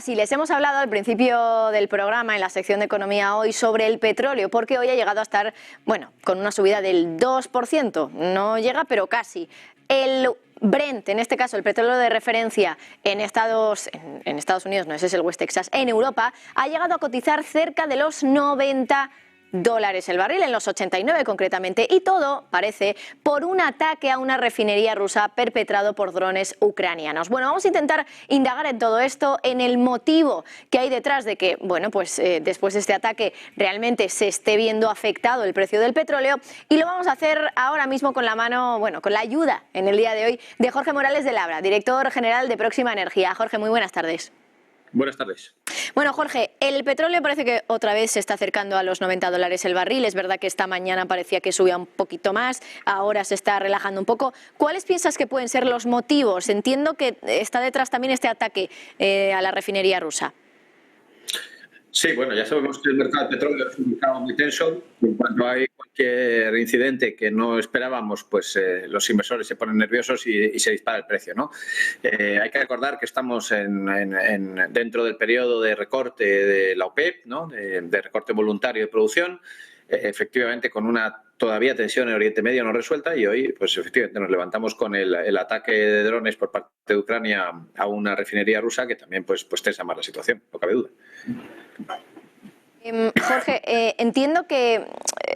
así. Les hemos hablado al principio del programa, en la sección de Economía hoy, sobre el petróleo, porque hoy ha llegado a estar, bueno, con una subida del 2%. No llega, pero casi. El Brent, en este caso el petróleo de referencia en Estados Unidos, no, ese es el West Texas, en Europa, ha llegado a cotizar cerca de los $90 el barril, en los 89 concretamente, y todo parece por un ataque a una refinería rusa perpetrado por drones ucranianos. Bueno, vamos a intentar indagar en todo esto, en el motivo que hay detrás de que, bueno, pues después de este ataque realmente se esté viendo afectado el precio del petróleo, y lo vamos a hacer ahora mismo con la mano, bueno, con la ayuda en el día de hoy de Jorge Morales de Labra, director general de Próxima Energía. Jorge, muy buenas tardes. Buenas tardes. Bueno, Jorge, el petróleo parece que otra vez se está acercando a los $90 el barril. Es verdad que esta mañana parecía que subía un poquito más, ahora se está relajando un poco. ¿Cuáles piensas que pueden ser los motivos? Entiendo que está detrás también este ataque a la refinería rusa. Sí, bueno, ya sabemos que el mercado del petróleo es un mercado muy tenso. En cuanto hay cualquier incidente que no esperábamos, pues los inversores se ponen nerviosos y se dispara el precio, ¿no? Hay que recordar que estamos dentro del periodo de recorte de la OPEP, ¿no? De recorte voluntario de producción, efectivamente con una todavía tensión en Oriente Medio no resuelta, y hoy pues efectivamente nos levantamos con el ataque de drones por parte de Ucrania a una refinería rusa que también pues tensa más la situación, no cabe duda. Jorge, entiendo que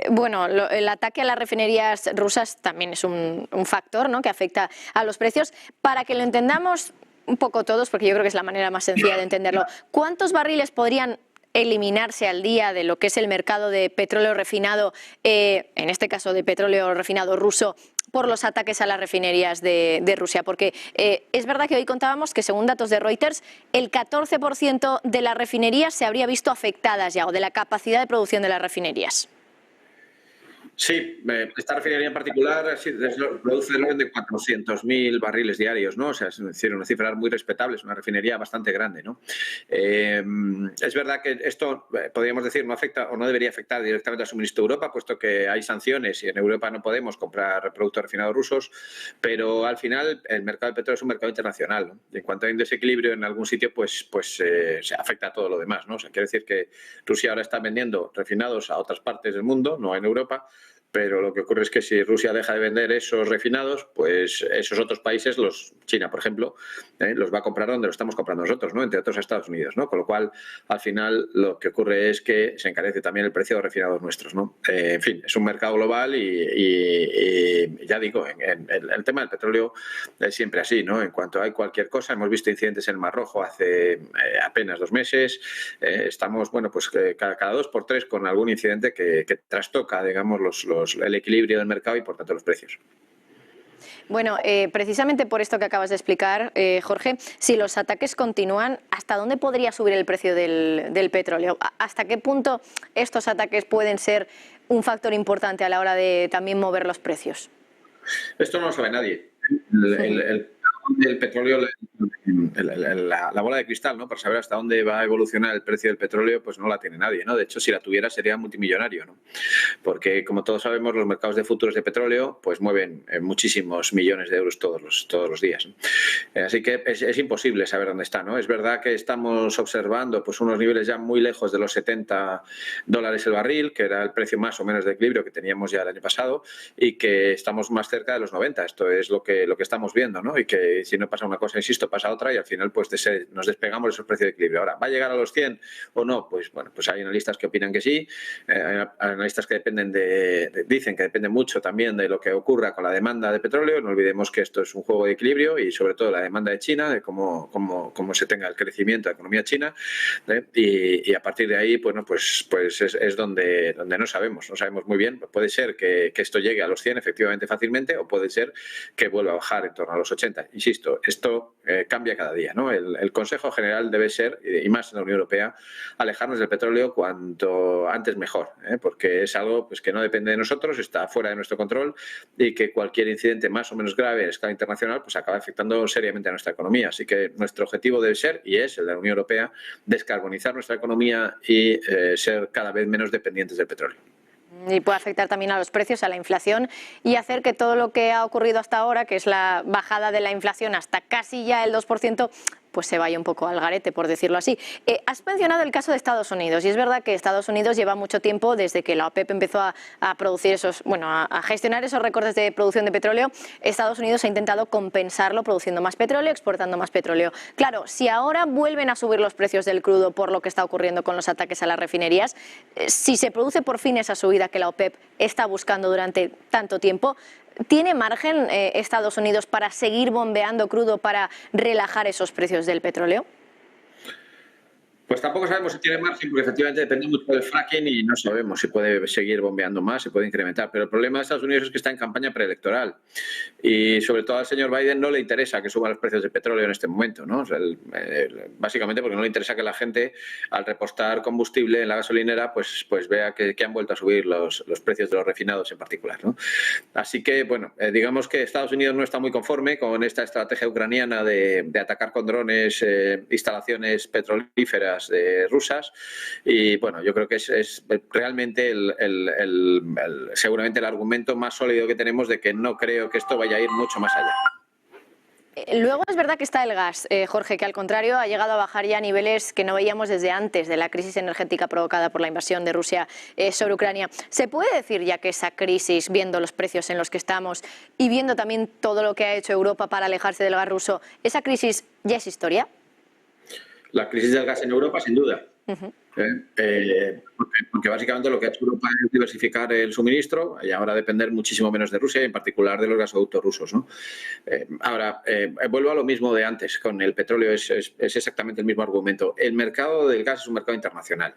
bueno, el ataque a las refinerías rusas también es un factor, ¿no?, que afecta a los precios. Para que lo entendamos un poco todos, porque yo creo que es la manera más sencilla de entenderlo, ¿cuántos barriles podrían eliminarse al día de lo que es el mercado de petróleo refinado, en este caso de petróleo refinado ruso, por los ataques a las refinerías de Rusia? Porque es verdad que hoy contábamos que, según datos de Reuters, el 14% de las refinerías se habría visto afectadas ya, o de la capacidad de producción de las refinerías. Sí, esta refinería en particular produce del orden de 400.000 barriles diarios, ¿no? O sea, es decir, una cifra muy respetable, es una refinería bastante grande, ¿no? Es verdad que esto, podríamos decir, no afecta o no debería afectar directamente al suministro de Europa, puesto que hay sanciones y en Europa no podemos comprar productos refinados rusos, pero al final el mercado del petróleo es un mercado internacional, ¿no? Y en cuanto hay un desequilibrio en algún sitio, pues se afecta a todo lo demás, ¿no? O sea, quiere decir que Rusia ahora está vendiendo refinados a otras partes del mundo, no en Europa, pero lo que ocurre es que si Rusia deja de vender esos refinados, pues esos otros países, China, por ejemplo, los va a comprar donde lo estamos comprando nosotros, ¿no?, entre otros a Estados Unidos, ¿no? Con lo cual, al final, lo que ocurre es que se encarece también el precio de los refinados nuestros, ¿no? En fin, es un mercado global y ya digo, el tema del petróleo es siempre así, ¿no? En cuanto hay cualquier cosa, hemos visto incidentes en el Mar Rojo hace apenas 2 meses, estamos, bueno, pues cada 2 por 3 con algún incidente que trastoca, digamos, el equilibrio del mercado y por tanto los precios. Bueno, precisamente por esto que acabas de explicar, Jorge, si los ataques continúan, ¿hasta dónde podría subir el precio del petróleo? ¿Hasta qué punto estos ataques pueden ser un factor importante a la hora de también mover los precios? Esto no lo sabe nadie. El petróleo, la bola de cristal, ¿no?, para saber hasta dónde va a evolucionar el precio del petróleo, pues no la tiene nadie, ¿no? De hecho, si la tuviera sería multimillonario, ¿no? Porque, como todos sabemos, los mercados de futuros de petróleo pues mueven muchísimos millones de euros todos los días, ¿no? Así que es imposible saber dónde está, ¿no? Es verdad que estamos observando pues unos niveles ya muy lejos de los $70 el barril, que era el precio más o menos de equilibrio que teníamos ya el año pasado, y que estamos más cerca de los 90. Esto es lo que estamos viendo, ¿no? Y que si no pasa una cosa, insisto, pasa otra, y al final pues nos despegamos de esos precios de equilibrio. Ahora, ¿va a llegar a los 100 o no? Pues bueno, pues hay analistas que opinan que sí, hay analistas que dicen que depende mucho también de lo que ocurra con la demanda de petróleo. No olvidemos que esto es un juego de equilibrio y sobre todo la demanda de China, de cómo se tenga el crecimiento de la economía china, y a partir de ahí, bueno, pues es donde no sabemos muy bien. Puede ser que esto llegue a los 100 efectivamente fácilmente, o puede ser que vuelva a bajar en torno a los 80. Insisto, esto cambia cada día, ¿no? El consejo general debe ser, y más en la Unión Europea, alejarnos del petróleo cuanto antes mejor, porque es algo pues que no depende de nosotros, está fuera de nuestro control, y que cualquier incidente más o menos grave en escala internacional pues acaba afectando seriamente a nuestra economía. Así que nuestro objetivo debe ser, y es el de la Unión Europea, descarbonizar nuestra economía y ser cada vez menos dependientes del petróleo. Y puede afectar también a los precios, a la inflación, y hacer que todo lo que ha ocurrido hasta ahora, que es la bajada de la inflación hasta casi ya el 2%, pues se vaya un poco al garete, por decirlo así. Has mencionado el caso de Estados Unidos, y es verdad que Estados Unidos lleva mucho tiempo, desde que la OPEP empezó a producir esos, bueno, a gestionar esos recortes de producción de petróleo. Estados Unidos ha intentado compensarlo produciendo más petróleo, exportando más petróleo. Claro, si ahora vuelven a subir los precios del crudo por lo que está ocurriendo con los ataques a las refinerías, si se produce por fin esa subida que la OPEP está buscando durante tanto tiempo, ¿tiene margen Estados Unidos para seguir bombeando crudo para relajar esos precios del petróleo? Pues tampoco sabemos si tiene margen, porque efectivamente depende mucho del fracking y no sabemos si puede seguir bombeando más, si puede incrementar. Pero el problema de Estados Unidos es que está en campaña preelectoral y sobre todo al señor Biden no le interesa que suban los precios del petróleo en este momento, ¿no? O sea, básicamente porque no le interesa que la gente, al repostar combustible en la gasolinera, pues vea que han vuelto a subir los precios de los refinados en particular, ¿no? Así que, bueno, digamos que Estados Unidos no está muy conforme con esta estrategia ucraniana de atacar con drones instalaciones petrolíferas rusas, y bueno, yo creo que es realmente seguramente el argumento más sólido que tenemos de que no creo que esto vaya a ir mucho más allá. Luego es verdad que está el gas, Jorge, que al contrario ha llegado a bajar ya a niveles que no veíamos desde antes de la crisis energética provocada por la invasión de Rusia sobre Ucrania. ¿Se puede decir ya que esa crisis, viendo los precios en los que estamos y viendo también todo lo que ha hecho Europa para alejarse del gas ruso, esa crisis ya es historia? La crisis del gas en Europa, sin duda. Porque básicamente lo que ha hecho Europa es diversificar el suministro y ahora depender muchísimo menos de Rusia y en particular de los gasoductos rusos, ¿no? Ahora, vuelvo a lo mismo de antes, con el petróleo es exactamente el mismo argumento. El mercado del gas es un mercado internacional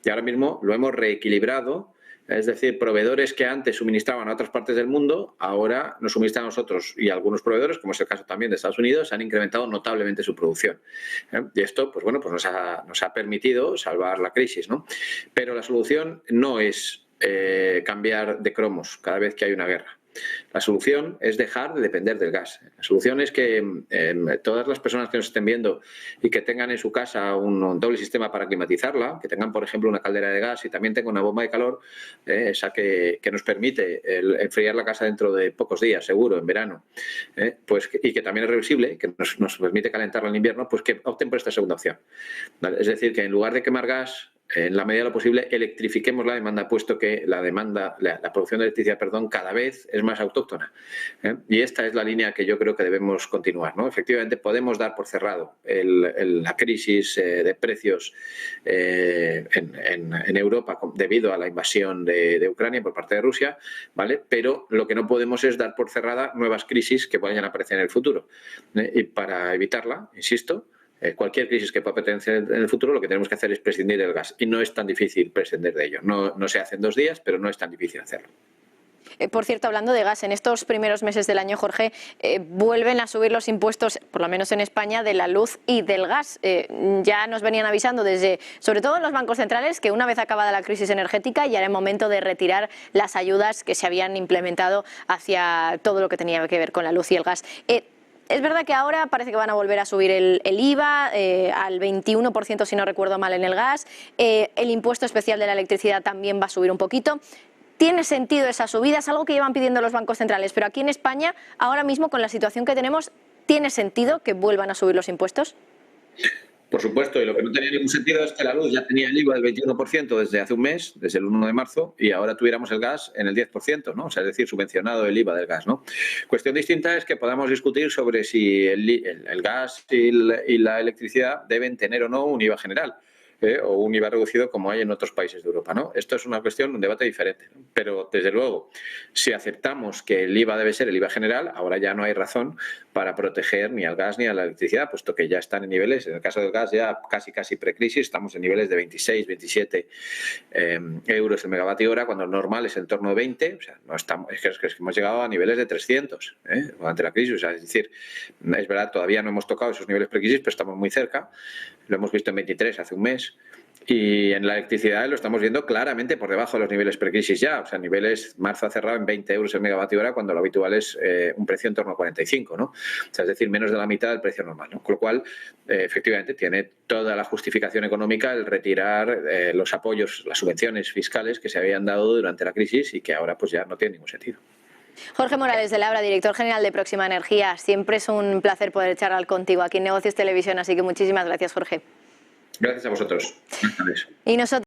y ahora mismo lo hemos reequilibrado. Es decir, proveedores que antes suministraban a otras partes del mundo, ahora nos suministran a nosotros, y algunos proveedores, como es el caso también de Estados Unidos, han incrementado notablemente su producción. Y esto, pues bueno, pues nos ha permitido salvar la crisis, ¿no? Pero la solución no es cambiar de cromos cada vez que hay una guerra. La solución es dejar de depender del gas. La solución es que todas las personas que nos estén viendo y que tengan en su casa un doble sistema para climatizarla, que tengan, por ejemplo, una caldera de gas y también tengan una bomba de calor, esa que nos permite enfriar la casa dentro de pocos días, seguro, en verano, pues, y que también es reversible, que nos permite calentarla en invierno, pues que opten por esta segunda opción. ¿Vale? Es decir, que en lugar de quemar gas, en la medida de lo posible, electrifiquemos la demanda, puesto que la producción de electricidad, cada vez es más autóctona. Y esta es la línea que yo creo que debemos continuar, ¿no? Efectivamente, podemos dar por cerrado la crisis de precios en Europa debido a la invasión de Ucrania por parte de Rusia, ¿vale? Pero lo que no podemos es dar por cerrada nuevas crisis que vayan a aparecer en el futuro. Y para evitarla, insisto, cualquier crisis que pueda aparecer en el futuro, lo que tenemos que hacer es prescindir del gas. Y no es tan difícil prescindir de ello. No se hace en 2 días, pero no es tan difícil hacerlo. Por cierto, hablando de gas, en estos primeros meses del año, Jorge, vuelven a subir los impuestos, por lo menos en España, de la luz y del gas. Ya nos venían avisando sobre todo en los bancos centrales, que una vez acabada la crisis energética ya era el momento de retirar las ayudas que se habían implementado hacia todo lo que tenía que ver con la luz y el gas. Es verdad que ahora parece que van a volver a subir el IVA al 21%, si no recuerdo mal, en el gas. El impuesto especial de la electricidad también va a subir un poquito. ¿Tiene sentido esa subida? Es algo que llevan pidiendo los bancos centrales, pero aquí en España, ahora mismo, con la situación que tenemos, ¿tiene sentido que vuelvan a subir los impuestos? Por supuesto, y lo que no tenía ningún sentido es que la luz ya tenía el IVA del 21% desde hace un mes, desde el 1 de marzo, y ahora tuviéramos el gas en el 10%, ¿no? O sea, es decir, subvencionado el IVA del gas, ¿no? Cuestión distinta es que podamos discutir sobre si el gas y la electricidad deben tener o no un IVA general. O un IVA reducido como hay en otros países de Europa, ¿no? Esto es una cuestión, un debate diferente, ¿no? Pero, desde luego, si aceptamos que el IVA debe ser el IVA general, ahora ya no hay razón para proteger ni al gas ni a la electricidad, puesto que ya están en niveles, en el caso del gas ya casi precrisis, estamos en niveles de 26, 27 euros el megavatio hora, cuando el normal es en torno de 20, o sea, no estamos, es que hemos llegado a niveles de 300 durante la crisis, o sea, es decir, es verdad, todavía no hemos tocado esos niveles precrisis, pero estamos muy cerca, lo hemos visto en 23 hace un mes. Y en la electricidad lo estamos viendo claramente por debajo de los niveles precrisis ya, o sea, niveles, marzo ha cerrado en 20 euros el megavatio hora cuando lo habitual es un precio en torno a 45, ¿no? O sea, es decir, menos de la mitad del precio normal, ¿no? Con lo cual, efectivamente, tiene toda la justificación económica el retirar los apoyos, las subvenciones fiscales que se habían dado durante la crisis y que ahora pues ya no tienen ningún sentido. Jorge Morales de Labra, director general de Próxima Energía. Siempre es un placer poder charlar contigo aquí en Negocios Televisión, así que muchísimas gracias, Jorge. Gracias a vosotros. Y nosotros